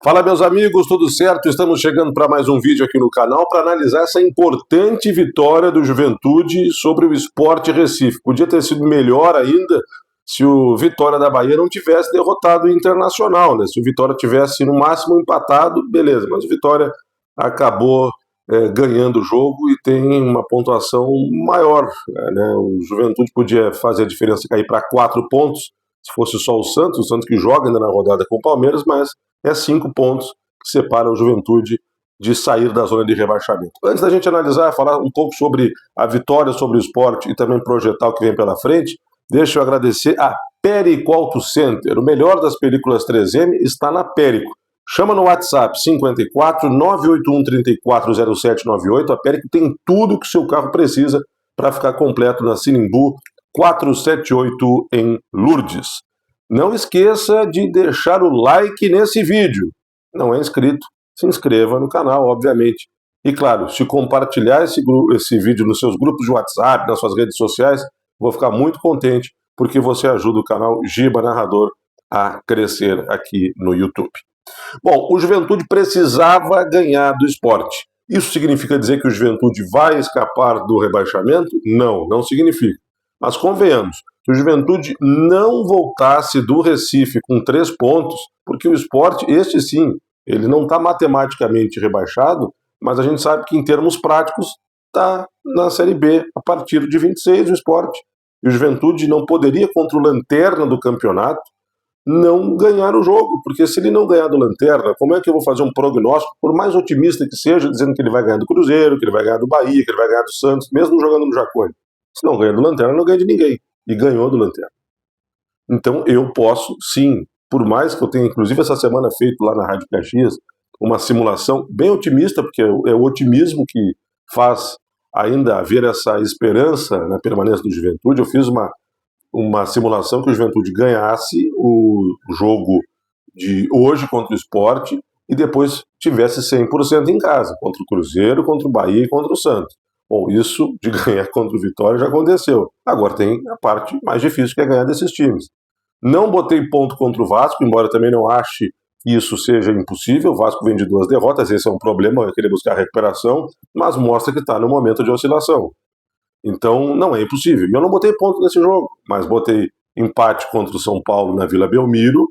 Fala, meus amigos, tudo certo? Estamos chegando para mais um vídeo aqui no canal para analisar essa importante vitória do Juventude sobre o Sport Recife. Podia ter sido melhor ainda se o Vitória da Bahia não tivesse derrotado o Internacional, né? Se o Vitória tivesse no máximo empatado, beleza, mas o Vitória acabou ganhando o jogo e tem uma pontuação maior, né? O Juventude podia fazer a diferença cair para 4 pontos, se fosse só o Santos que joga ainda na rodada com o Palmeiras, mas é 5 pontos que separam o Juventude de sair da zona de rebaixamento. Antes da gente analisar, falar um pouco sobre a vitória sobre o Sport e também projetar o que vem pela frente, deixa eu agradecer a Perico Auto Center. O melhor das películas 3M está na Perico. Chama no WhatsApp 54 981 34 0798. A Perico tem tudo que o seu carro precisa para ficar completo na Sinimbu 478 em Lourdes. Não esqueça de deixar o like nesse vídeo. Não é inscrito? Se inscreva no canal, obviamente. E claro, se compartilhar esse vídeo nos seus grupos de WhatsApp, nas suas redes sociais, vou ficar muito contente, porque você ajuda o canal Giba Narrador a crescer aqui no YouTube. Bom, o Juventude precisava ganhar do Sport. Isso significa dizer que o Juventude vai escapar do rebaixamento? Não, não significa. Mas convenhamos, se o Juventude não voltasse do Recife com 3 pontos, porque o Sport, este sim, ele não está matematicamente rebaixado, mas a gente sabe que em termos práticos está na Série B a partir de 26 o Sport. E o Juventude não poderia, contra o Lanterna do campeonato, não ganhar o jogo, porque se ele não ganhar do Lanterna, como é que eu vou fazer um prognóstico, por mais otimista que seja, dizendo que ele vai ganhar do Cruzeiro, que ele vai ganhar do Bahia, que ele vai ganhar do Santos, mesmo jogando no Jacone? Se não ganha do Lanterna, não ganha de ninguém. E ganhou do Lanterna. Então eu posso, sim, por mais que eu tenha, inclusive essa semana, feito lá na Rádio Caxias, uma simulação bem otimista, porque é o otimismo que faz ainda haver essa esperança na permanência do Juventude. Eu fiz uma simulação que o Juventude ganhasse o jogo de hoje contra o Sport e depois tivesse 100% em casa, contra o Cruzeiro, contra o Bahia e contra o Santos. Bom, isso de ganhar contra o Vitória já aconteceu. Agora tem a parte mais difícil, que é ganhar desses times. Não botei ponto contra o Vasco, embora também não ache que isso seja impossível. O Vasco vem de 2 derrotas, esse é um problema, vai querer buscar recuperação, mas mostra que está no momento de oscilação. Então não é impossível. E eu não botei ponto nesse jogo, mas botei empate contra o São Paulo na Vila Belmiro,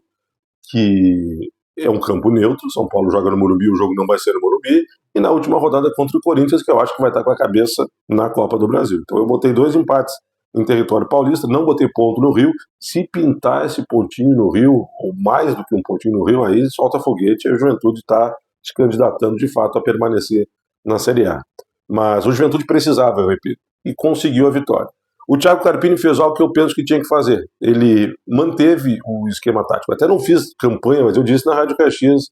que é um campo neutro. São Paulo joga no Morumbi, o jogo não vai ser no Morumbi. E na última rodada contra o Corinthians, que eu acho que vai estar com a cabeça na Copa do Brasil. Então eu botei 2 empates em território paulista, não botei ponto no Rio. Se pintar esse pontinho no Rio, ou mais do que um pontinho no Rio, aí solta foguete e a Juventude está se candidatando de fato a permanecer na Série A. Mas o Juventude precisava, eu repito, e conseguiu a vitória. O Thiago Carpini fez algo que eu penso que tinha que fazer. Ele manteve o esquema tático. Até não fiz campanha, mas eu disse na Rádio Caxias,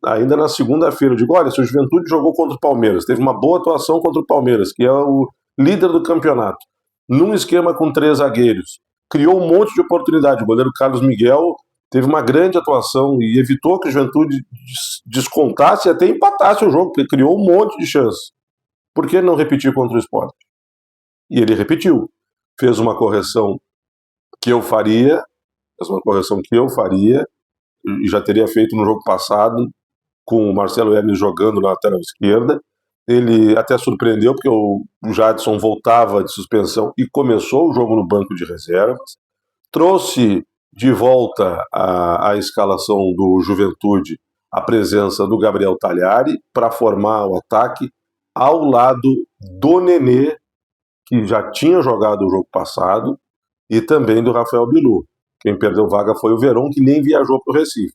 ainda na segunda-feira, eu digo, olha, se o Juventude jogou contra o Palmeiras, teve uma boa atuação contra o Palmeiras, que é o líder do campeonato, num esquema com 3 zagueiros, criou um monte de oportunidade. O goleiro Carlos Miguel teve uma grande atuação e evitou que o Juventude descontasse e até empatasse o jogo, porque criou um monte de chances. Por que não repetir contra o Sport? E ele repetiu. Fez uma correção que eu faria, e já teria feito no jogo passado, com o Marcelo Hermes jogando na lateral esquerda. Ele até surpreendeu, porque o Jadson voltava de suspensão e começou o jogo no banco de reservas. Trouxe de volta a escalação do Juventude a presença do Gabriel Talhari para formar o ataque ao lado do Nenê, que já tinha jogado o jogo passado, e também do Rafael Bilu. Quem perdeu vaga foi o Verón, que nem viajou para o Recife.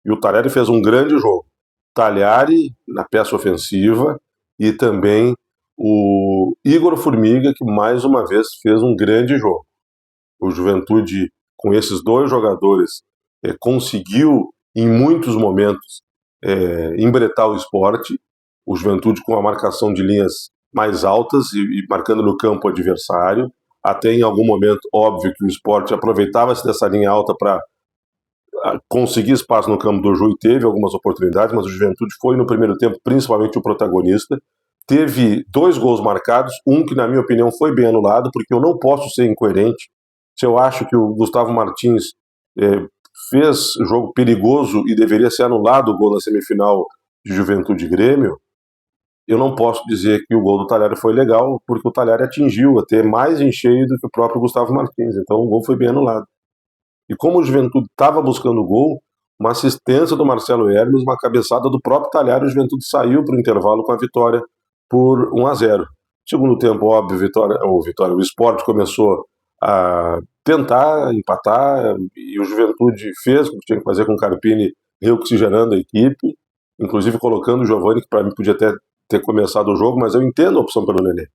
E o Talhari fez um grande jogo. Talhari na peça ofensiva e também o Igor Formiga, que mais uma vez fez um grande jogo. O Juventude, com esses 2 jogadores, conseguiu, em muitos momentos, embretar o Sport. O Juventude com a marcação de linhas mais altas e marcando no campo adversário. Até em algum momento, óbvio que o Sport aproveitava-se dessa linha alta para conseguir espaço no campo do Ju e teve algumas oportunidades, mas o Juventude foi no primeiro tempo principalmente o protagonista. Teve 2 gols marcados, um que na minha opinião foi bem anulado, porque eu não posso ser incoerente. Se eu acho que o Gustavo Martins fez jogo perigoso e deveria ser anulado o gol na semifinal de Juventude e Grêmio, eu não posso dizer que o gol do Talhari foi legal, porque o Talhari atingiu até mais em cheio do que o próprio Gustavo Martins, então o gol foi bem anulado. E como o Juventude estava buscando o gol, uma assistência do Marcelo Hermes, uma cabeçada do próprio Talhari, o Juventude saiu para o intervalo com a vitória por 1-0. Segundo tempo, óbvio, o Sport começou a tentar empatar, e o Juventude fez o que tinha que fazer com o Carpini, reoxigenando a equipe, inclusive colocando o Giovani, que para mim podia até ter começado o jogo, mas eu entendo a opção pelo Nenê.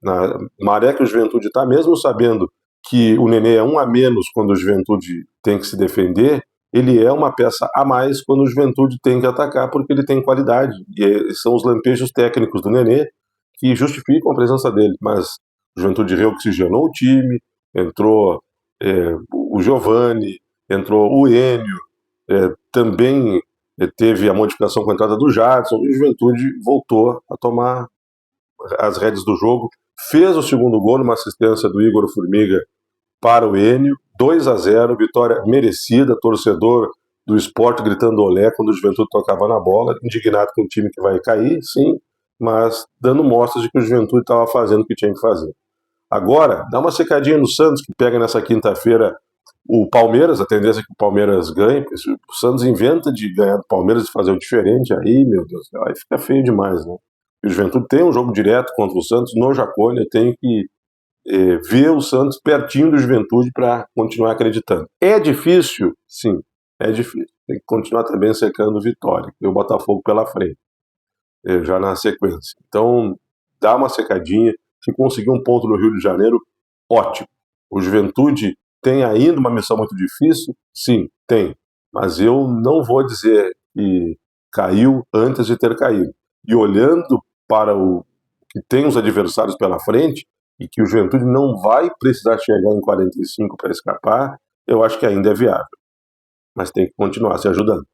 Na maré que o Juventude está, mesmo sabendo que o Nenê é um a menos quando o Juventude tem que se defender, ele é uma peça a mais quando o Juventude tem que atacar, porque ele tem qualidade. E são os lampejos técnicos do Nenê que justificam a presença dele. Mas o Juventude reoxigenou o time, entrou o Giovani, entrou o Enio, também teve a modificação com a entrada do Jadson, e o Juventude voltou a tomar as rédeas do jogo, fez o segundo gol numa assistência do Igor Formiga para o Enio, 2-0, vitória merecida, torcedor do Sport gritando olé quando o Juventude tocava na bola, indignado com o time que vai cair, sim, mas dando mostras de que o Juventude estava fazendo o que tinha que fazer. Agora, dá uma secadinha no Santos, que pega nessa quinta-feira o Palmeiras, a tendência é que o Palmeiras ganhe, porque se o Santos inventa de ganhar do Palmeiras e fazer o diferente, aí, meu Deus, aí fica feio demais, né? E o Juventude tem um jogo direto contra o Santos no Jacônia, tem que ver o Santos pertinho do Juventude para continuar acreditando. É difícil? Sim, é difícil. Tem que continuar também secando vitória, e o Botafogo pela frente, já na sequência. Então, dá uma secadinha, se conseguir um ponto no Rio de Janeiro, ótimo. O Juventude tem ainda uma missão muito difícil? Sim, tem. Mas eu não vou dizer que caiu antes de ter caído. E olhando para o que tem os adversários pela frente, e que o Juventude não vai precisar chegar em 45 para escapar, eu acho que ainda é viável. Mas tem que continuar se ajudando.